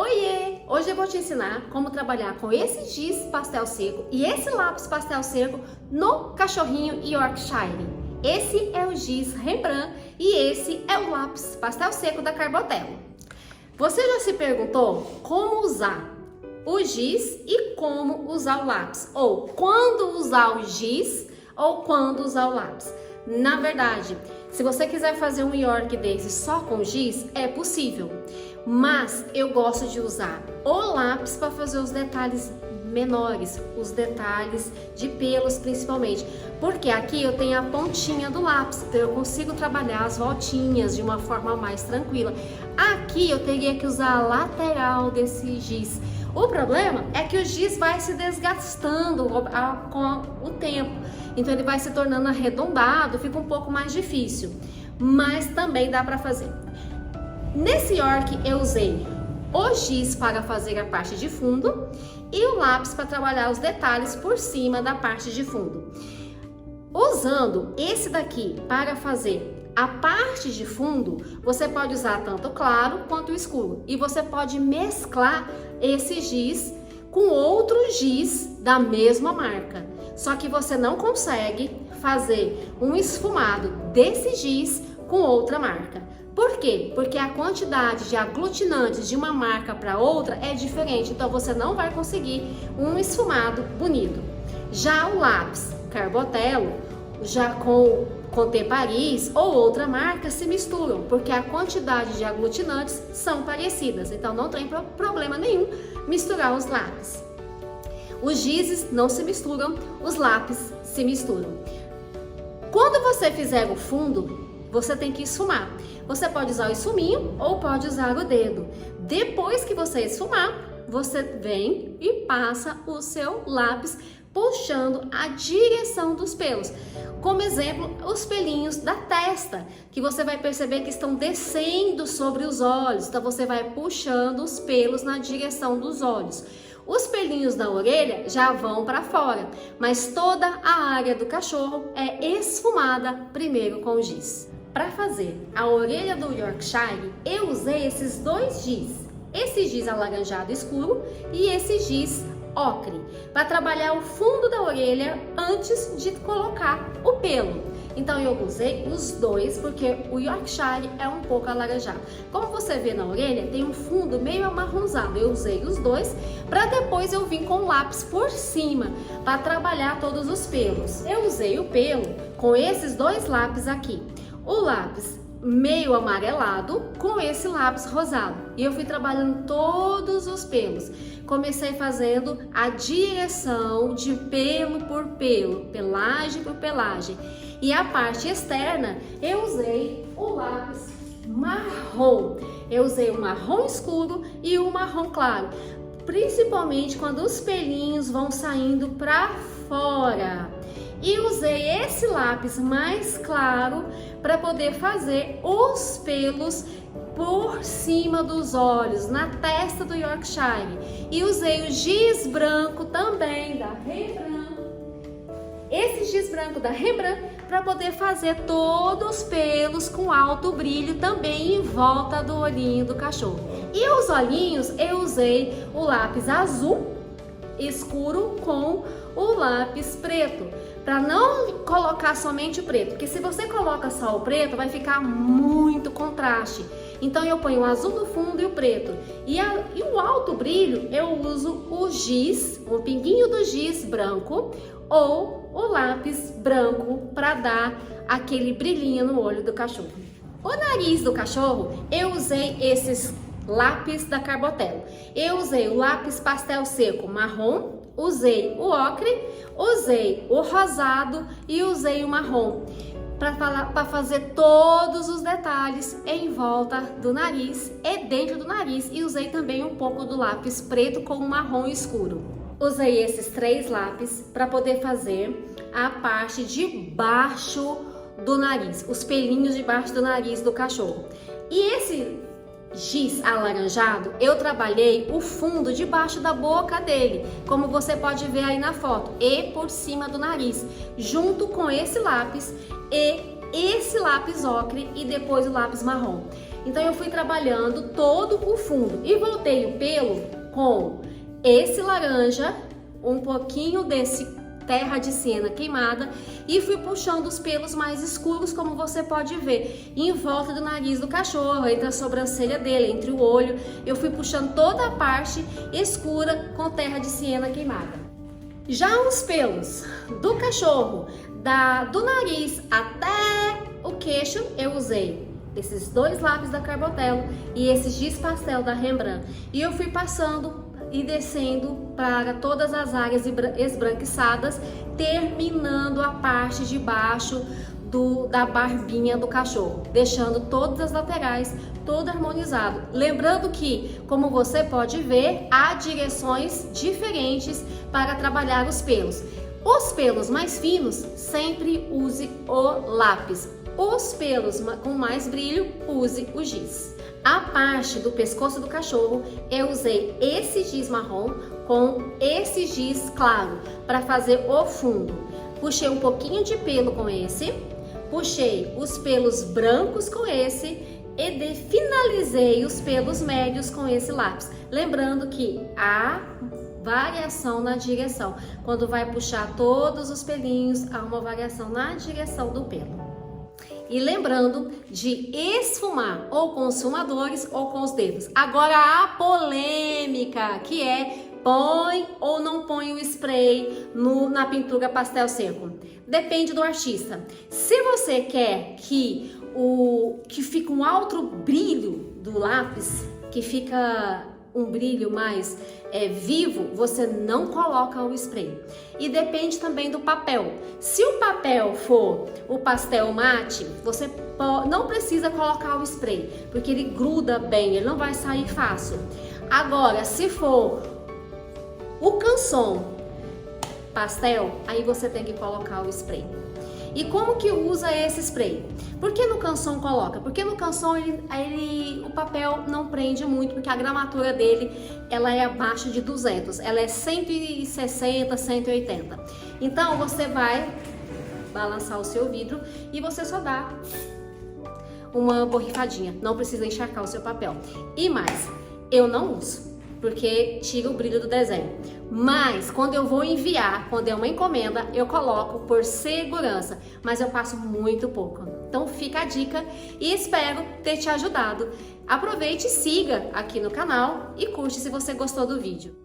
Oiê! Hoje eu vou te ensinar como trabalhar com esse giz pastel seco e esse lápis pastel seco no cachorrinho Yorkshire. Esse é o giz Rembrandt e esse é o lápis pastel seco da Carbotelo. Você já se perguntou como usar o giz e como usar o lápis? Ou quando usar o giz ou quando usar o lápis? Na verdade, se você quiser fazer um York desse só com giz, é possível. Mas eu gosto de usar o lápis para fazer os detalhes menores, os detalhes de pelos principalmente. Porque aqui eu tenho a pontinha do lápis, então eu consigo trabalhar as voltinhas de uma forma mais tranquila. Aqui eu teria que usar a lateral desse giz. O problema é que o giz vai se desgastando com o tempo, então ele vai se tornando arredondado, fica um pouco mais difícil, mas também dá para fazer. Nesse York eu usei o giz para fazer a parte de fundo e o lápis para trabalhar os detalhes por cima da parte de fundo. Usando esse daqui para fazer a parte de fundo, você pode usar tanto o claro quanto o escuro. E você pode mesclar esse giz com outro giz da mesma marca. Só que você não consegue fazer um esfumado desse giz com outra marca. Por quê? Porque a quantidade de aglutinantes de uma marca para outra é diferente. Então você não vai conseguir um esfumado bonito. Já o lápis Carbotelo, já com Conté Paris ou outra marca se misturam, porque a quantidade de aglutinantes são parecidas, então não tem problema nenhum misturar os lápis. Os gizes não se misturam, os lápis se misturam. Quando você fizer o fundo, você tem que esfumar. Você pode usar o esfuminho ou pode usar o dedo. Depois que você esfumar, você vem e passa o seu lápis puxando a direção dos pelos. Como exemplo, os pelinhos da testa, que você vai perceber que estão descendo sobre os olhos. Então você vai puxando os pelos na direção dos olhos. Os pelinhos da orelha já vão para fora, mas toda a área do cachorro é esfumada primeiro com o giz. Para fazer a orelha do Yorkshire, eu usei esses dois giz. Esse giz alaranjado escuro e esse giz ocre, para trabalhar o fundo da orelha antes de colocar o pelo. Então eu usei os dois porque o Yorkshire é um pouco alaranjado. Como você vê na orelha, tem um fundo meio amarronzado. Eu usei os dois para depois eu vir com o lápis por cima para trabalhar todos os pelos. Eu usei o pelo com esses dois lápis aqui. O lápis meio amarelado com esse lápis rosado. E eu fui trabalhando todos os pelos. Comecei fazendo a direção de pelo por pelo, pelagem por pelagem. E a parte externa, eu usei o lápis marrom. Eu usei o marrom escuro e o marrom claro. Principalmente quando os pelinhos vão saindo para fora. E usei esse lápis mais claro para poder fazer os pelos por cima dos olhos, na testa do Yorkshire. E usei o giz branco também da Rembrandt. Esse giz branco da Rembrandt para poder fazer todos os pelos com alto brilho também em volta do olhinho do cachorro. E os olhinhos eu usei o lápis azul escuro com o lápis preto, para não colocar somente o preto, porque se você coloca só o preto vai ficar muito contraste. Então eu ponho o azul no fundo e o preto. E o alto brilho eu uso o giz, um pinguinho do giz branco ou o lápis branco para dar aquele brilhinho no olho do cachorro. O nariz do cachorro eu usei esses lápis da Carbotelo. Eu usei o lápis pastel seco marrom, usei o ocre, usei o rosado e usei o marrom para fazer todos os detalhes em volta do nariz e dentro do nariz, e usei também um pouco do lápis preto com o marrom escuro. Usei esses três lápis para poder fazer a parte de baixo do nariz, os pelinhos de baixo do nariz do cachorro. E esse giz alaranjado, eu trabalhei o fundo debaixo da boca dele, como você pode ver aí na foto, e por cima do nariz, junto com esse lápis e esse lápis ocre e depois o lápis marrom. Então eu fui trabalhando todo o fundo e voltei o pelo com esse laranja, um pouquinho desse terra de siena queimada e fui puxando os pelos mais escuros, como você pode ver, em volta do nariz do cachorro, entre a sobrancelha dele, entre o olho. Eu fui puxando toda a parte escura com terra de siena queimada. Já os pelos do cachorro, do nariz até o queixo, eu usei esses 2 lápis da Carbotelo e esse giz pastel da Rembrandt. E eu fui passando e descendo para todas as áreas esbranquiçadas, terminando a parte de baixo da barbinha do cachorro, deixando todas as laterais todo harmonizado. Lembrando que, como você pode ver, há direções diferentes para trabalhar os pelos. Os pelos mais finos, sempre use o lápis. Os pelos com mais brilho, use o giz. A parte do pescoço do cachorro, eu usei esse giz marrom com esse giz claro para fazer o fundo. Puxei um pouquinho de pelo com esse, puxei os pelos brancos com esse e finalizei os pelos médios com esse lápis. Lembrando que há variação na direção. Quando vai puxar todos os pelinhos, há uma variação na direção do pelo. E lembrando de esfumar ou com os esfumadores ou com os dedos. Agora a polêmica, que é põe ou não põe o spray na pintura pastel seco. Depende do artista. Se você quer que fique um alto brilho do lápis, que fica um brilho mais vivo, você não coloca o spray. E depende também do papel. Se o papel for o pastel mate, você não precisa colocar o spray, porque ele gruda bem, ele não vai sair fácil. Agora, se for o canson pastel, aí você tem que colocar o spray. E como que usa esse spray? Por que no canson coloca? Porque no canson o papel não prende muito, porque a gramatura dele ela é abaixo de 200, ela é 160, 180. Então você vai balançar o seu vidro e você só dá uma borrifadinha, não precisa encharcar o seu papel. E mais, eu não uso, porque tira o brilho do desenho. Mas quando eu vou enviar, quando é uma encomenda, eu coloco por segurança, mas eu passo muito pouco. Então fica a dica e espero ter te ajudado. Aproveite e siga aqui no canal e curte se você gostou do vídeo.